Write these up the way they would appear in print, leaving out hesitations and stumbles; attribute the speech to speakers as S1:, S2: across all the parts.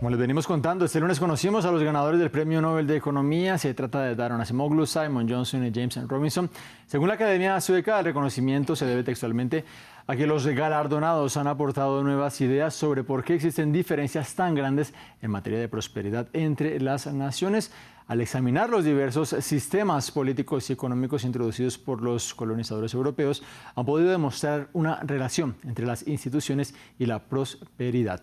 S1: Como les venimos contando, este lunes conocimos a los ganadores del Premio Nobel de Economía. Se trata de Daron Acemoglu, Simon Johnson y James Robinson. Según la Academia Sueca, el reconocimiento se debe textualmente a que los galardonados han aportado nuevas ideas sobre por qué existen diferencias tan grandes en materia de prosperidad entre las naciones. Al examinar los diversos sistemas políticos y económicos introducidos por los colonizadores europeos, han podido demostrar una relación entre las instituciones y la prosperidad.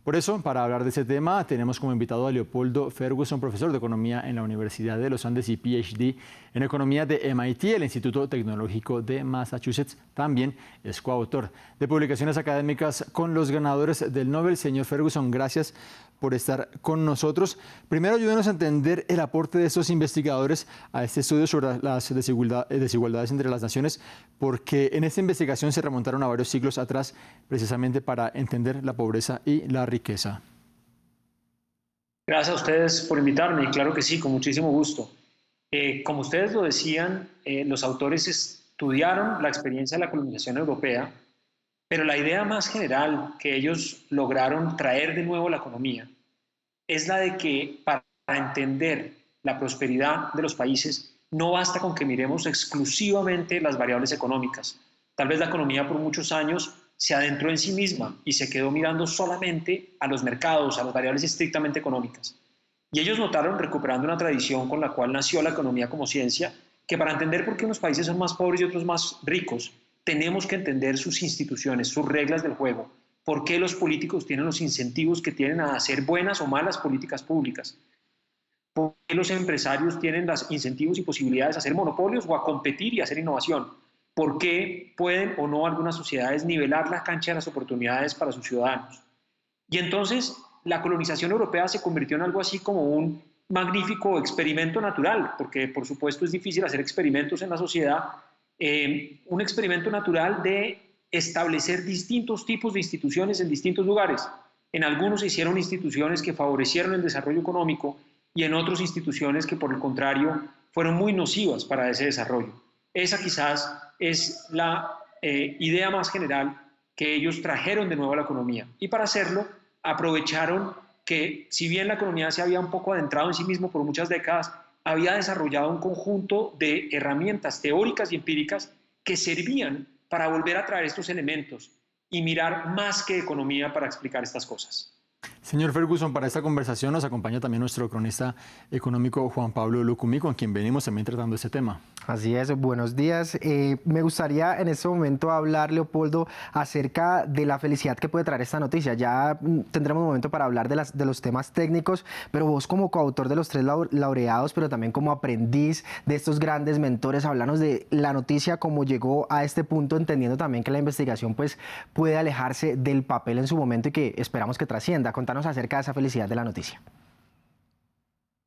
S1: Por eso, para hablar de este tema, tenemos como invitado a Leopoldo Ferguson, profesor de Economía en la Universidad de los Andes y PhD en Economía de MIT, el Instituto Tecnológico de Massachusetts. También es coautor de publicaciones académicas con los ganadores del Nobel. Señor Ferguson, gracias por estar con nosotros. Primero, ayúdenos a entender el aporte de estos investigadores a este estudio sobre las desigualdades entre las naciones, porque en esta investigación se remontaron a varios siglos atrás, precisamente para entender la pobreza y la riqueza.
S2: Gracias a ustedes por invitarme, y claro que sí, con muchísimo gusto. Como ustedes lo decían, los autores estudiaron la experiencia de la colonización europea, pero la idea más general que ellos lograron traer de nuevo a la economía es la de que para entender la prosperidad de los países no basta con que miremos exclusivamente las variables económicas. Tal vez la economía por muchos años se adentró en sí misma y se quedó mirando solamente a los mercados, a las variables estrictamente económicas. Y ellos notaron, recuperando una tradición con la cual nació la economía como ciencia, que para entender por qué unos países son más pobres y otros más ricos, tenemos que entender sus instituciones, sus reglas del juego, por qué los políticos tienen los incentivos que tienen a hacer buenas o malas políticas públicas, por qué los empresarios tienen los incentivos y posibilidades de hacer monopolios o a competir y hacer innovación, por qué pueden o no algunas sociedades nivelar la cancha de las oportunidades para sus ciudadanos. Y entonces la colonización europea se convirtió en algo así como un magnífico experimento natural, porque por supuesto es difícil hacer experimentos en la sociedad, un experimento natural de establecer distintos tipos de instituciones en distintos lugares. En algunos se hicieron instituciones que favorecieron el desarrollo económico y en otros instituciones que por el contrario fueron muy nocivas para ese desarrollo. Esa quizás es la idea más general que ellos trajeron de nuevo a la economía. Y para hacerlo aprovecharon que si bien la economía se había un poco adentrado en sí mismo por muchas décadas, había desarrollado un conjunto de herramientas teóricas y empíricas que servían para volver a traer estos elementos y mirar más que economía para explicar estas cosas.
S1: Señor Ferguson, para esta conversación nos acompaña también nuestro cronista económico Juan Pablo Lucumí, con quien venimos también tratando este tema.
S3: Así es, buenos días. Me gustaría en este momento hablar, Leopoldo, acerca de la felicidad que puede traer esta noticia. Ya tendremos un momento para hablar de los temas técnicos, pero vos como coautor de los 3 laureados, pero también como aprendiz de estos grandes mentores, háblanos de la noticia, cómo llegó a este punto, entendiendo también que la investigación pues, puede alejarse del papel en su momento y que esperamos que trascienda. Contanos acerca de esa felicidad de la noticia.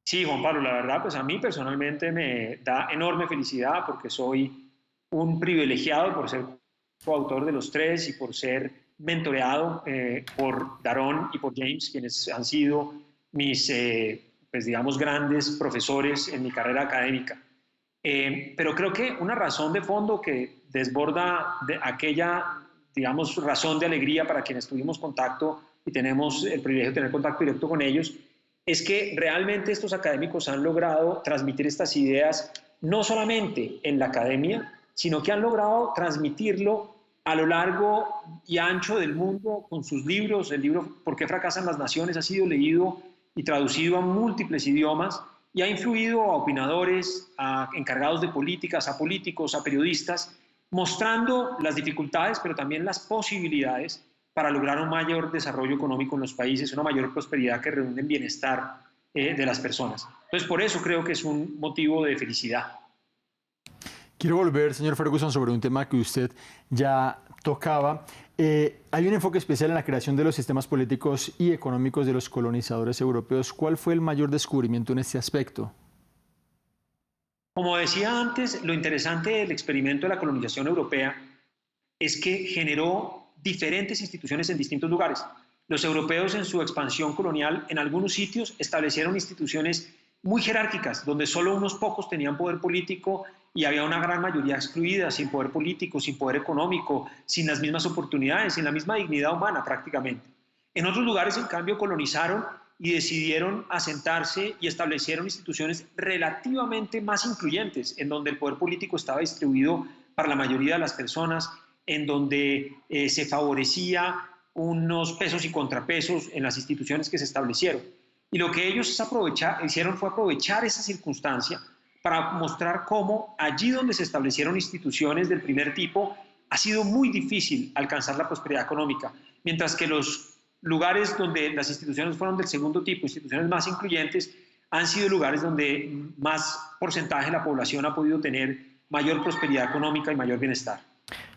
S2: Sí, Juan Pablo, la verdad, pues a mí personalmente me da enorme felicidad porque soy un privilegiado por ser coautor de los 3 y por ser mentoreado por Daron y por James, quienes han sido mis, pues digamos, grandes profesores en mi carrera académica. Pero creo que una razón de fondo que desborda de aquella, digamos, razón de alegría para quienes tuvimos contacto y tenemos el privilegio de tener contacto directo con ellos, es que realmente estos académicos han logrado transmitir estas ideas no solamente en la academia, sino que han logrado transmitirlo a lo largo y ancho del mundo con sus libros. El libro ¿Por qué fracasan las naciones? Ha sido leído y traducido a múltiples idiomas y ha influido a opinadores, a encargados de políticas, a políticos, a periodistas, mostrando las dificultades, pero también las posibilidades para lograr un mayor desarrollo económico en los países, una mayor prosperidad que redunde en bienestar de las personas. Entonces, por eso creo que es un motivo de felicidad.
S1: Quiero volver, señor Ferguson, sobre un tema que usted ya tocaba. Hay un enfoque especial en la creación de los sistemas políticos y económicos de los colonizadores europeos. ¿Cuál fue el mayor descubrimiento en este aspecto?
S2: Como decía antes, lo interesante del experimento de la colonización europea es que generó diferentes instituciones en distintos lugares. Los europeos en su expansión colonial en algunos sitios establecieron instituciones muy jerárquicas, donde solo unos pocos tenían poder político y había una gran mayoría excluida, sin poder político, sin poder económico, sin las mismas oportunidades, sin la misma dignidad humana prácticamente. En otros lugares, en cambio, colonizaron y decidieron asentarse y establecieron instituciones relativamente más incluyentes, en donde el poder político estaba distribuido para la mayoría de las personas, en donde se favorecía unos pesos y contrapesos en las instituciones que se establecieron. Y lo que ellos hicieron fue aprovechar esa circunstancia para mostrar cómo allí donde se establecieron instituciones del primer tipo ha sido muy difícil alcanzar la prosperidad económica, mientras que los lugares donde las instituciones fueron del segundo tipo, instituciones más incluyentes, han sido lugares donde más porcentaje de la población ha podido tener mayor prosperidad económica y mayor bienestar.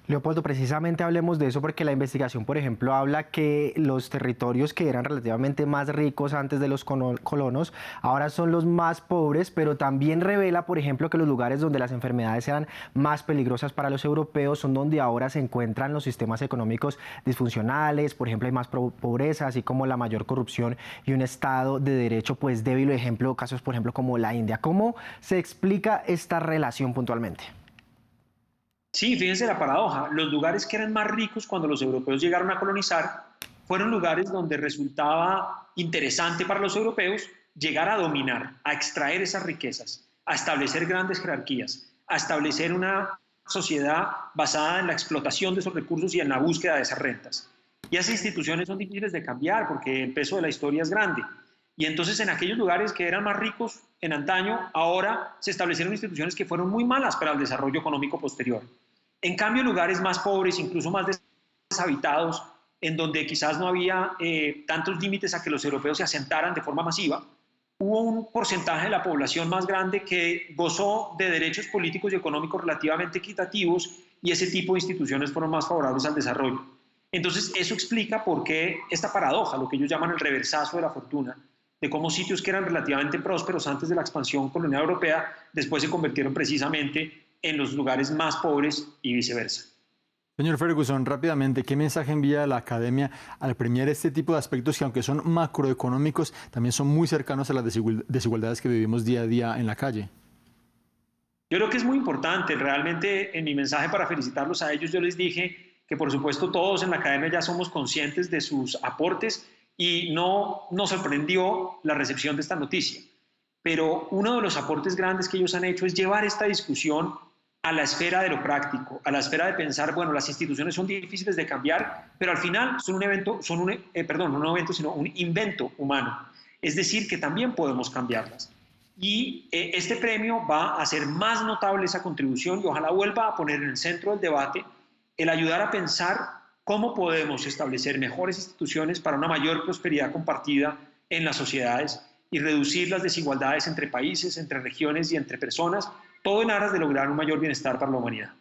S3: Leopoldo, precisamente hablemos de eso porque la investigación, por ejemplo, habla que los territorios que eran relativamente más ricos antes de los colonos ahora son los más pobres, pero también revela, por ejemplo, que los lugares donde las enfermedades eran más peligrosas para los europeos son donde ahora se encuentran los sistemas económicos disfuncionales, por ejemplo, hay más pobreza, así como la mayor corrupción y un Estado de derecho pues débil, ejemplo, casos, por ejemplo, como la India. ¿Cómo se explica esta relación puntualmente?
S2: Sí, fíjense la paradoja. Los lugares que eran más ricos cuando los europeos llegaron a colonizar fueron lugares donde resultaba interesante para los europeos llegar a dominar, a extraer esas riquezas, a establecer grandes jerarquías, a establecer una sociedad basada en la explotación de esos recursos y en la búsqueda de esas rentas. Y esas instituciones son difíciles de cambiar porque el peso de la historia es grande. Y entonces en aquellos lugares que eran más ricos en antaño, ahora se establecieron instituciones que fueron muy malas para el desarrollo económico posterior. En cambio, lugares más pobres, incluso más deshabitados, en donde quizás no había tantos límites a que los europeos se asentaran de forma masiva, hubo un porcentaje de la población más grande que gozó de derechos políticos y económicos relativamente equitativos y ese tipo de instituciones fueron más favorables al desarrollo. Entonces, eso explica por qué esta paradoja, lo que ellos llaman el reversazo de la fortuna, de cómo sitios que eran relativamente prósperos antes de la expansión colonial europea, después se convirtieron precisamente en los lugares más pobres y viceversa.
S1: Señor Ferguson, rápidamente, ¿qué mensaje envía la academia al premiar este tipo de aspectos que, aunque son macroeconómicos, también son muy cercanos a las desigualdades que vivimos día a día en la calle?
S2: Yo creo que es muy importante. Realmente, en mi mensaje para felicitarlos a ellos, yo les dije que, por supuesto, todos en la academia ya somos conscientes de sus aportes y no nos sorprendió la recepción de esta noticia. Pero uno de los aportes grandes que ellos han hecho es llevar esta discusión a la esfera de lo práctico, a la esfera de pensar, bueno, las instituciones son difíciles de cambiar, pero al final son un invento humano. Es decir, que también podemos cambiarlas. Y este premio va a hacer más notable esa contribución y ojalá vuelva a poner en el centro del debate el ayudar a pensar cómo podemos establecer mejores instituciones para una mayor prosperidad compartida en las sociedades y reducir las desigualdades entre países, entre regiones y entre personas, todo en aras de lograr un mayor bienestar para la humanidad.